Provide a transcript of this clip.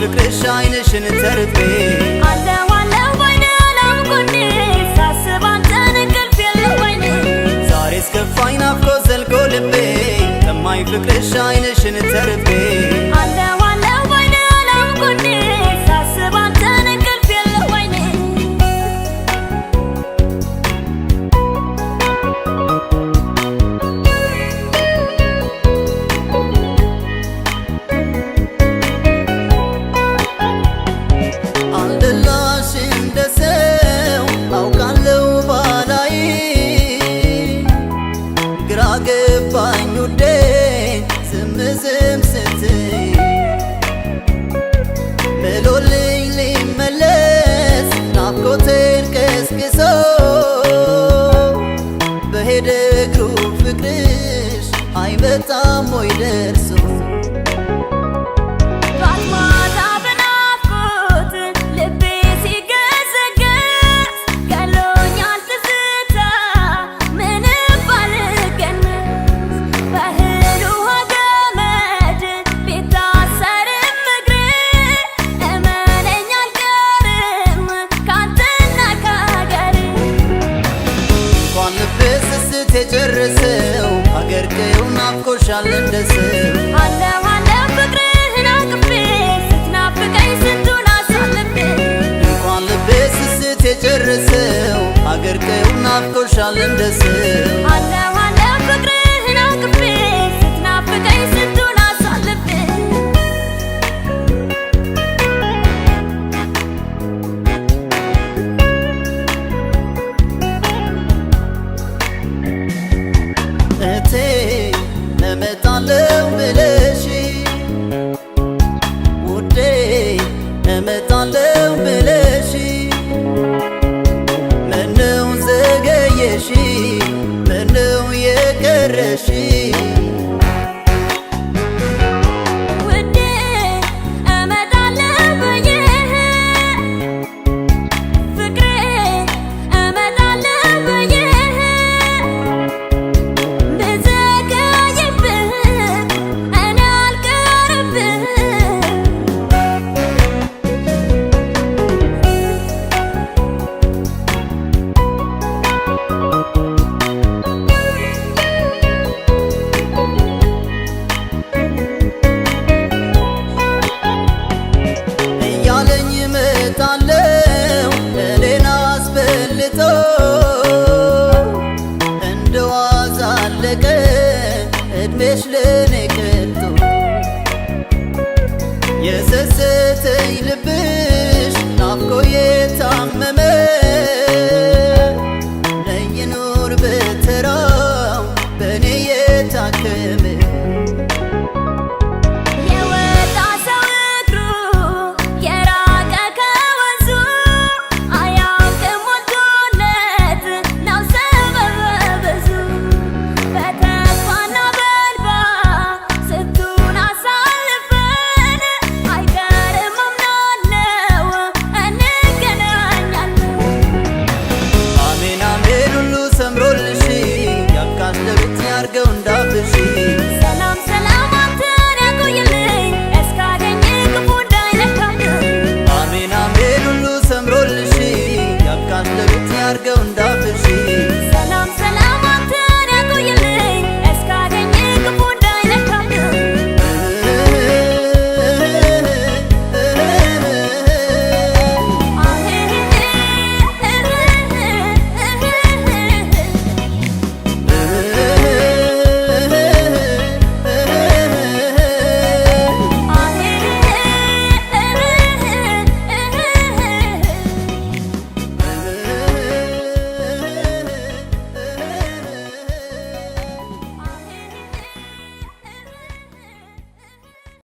ፍቅርሽ አይንሽን ተርቤ አለው ባይኔ አላምኩኝ ሳስብ አንተን እንቅልፍ የለው ባይኔ ዛሬ እስከፋኝ ናፍቆት ዘልቆ ልቤ ጠማኝ ፍቅርሽ አይንሽን ተርቤ አለው ባይኔ አላምኩኝ ሳስብ አንተን እንቅልፍ የለው ባይኔ ገባኝ ውዴ ዝም ስትይ ምሎልኝ ሊመለስ ናፍቆቴን ቀስቅሶ በሄደ እግሩ ፍቅርሽ አይመጣም ወይ ደርሶ የጨረሰው አገር ቀየው ናፍቆሻል እንደሰው አለው ፍቅርህን አቅፌ ስትናፍቀኝ ስንቱን አሳልፌ እንኳን ልቤ ስስት የጨረሰው አገር ቀየው ናፍቆሻል እንደሰው አለው ፍቅርህን አቅፌ ስትናፍቀኝ ስንቱን አሳልፌ እመጣለሁ ብለሽ ውዴ እመጣለሁ ብለሽ ምነው ዘገየሽ ምነው የቀረሽ እኔን አስበልጦ እንደ ዋዛ አለቀ እድሜሽ ለኔ ቀርቶ የሰሰተኝ ልብሽ ናፍቆ የታመመ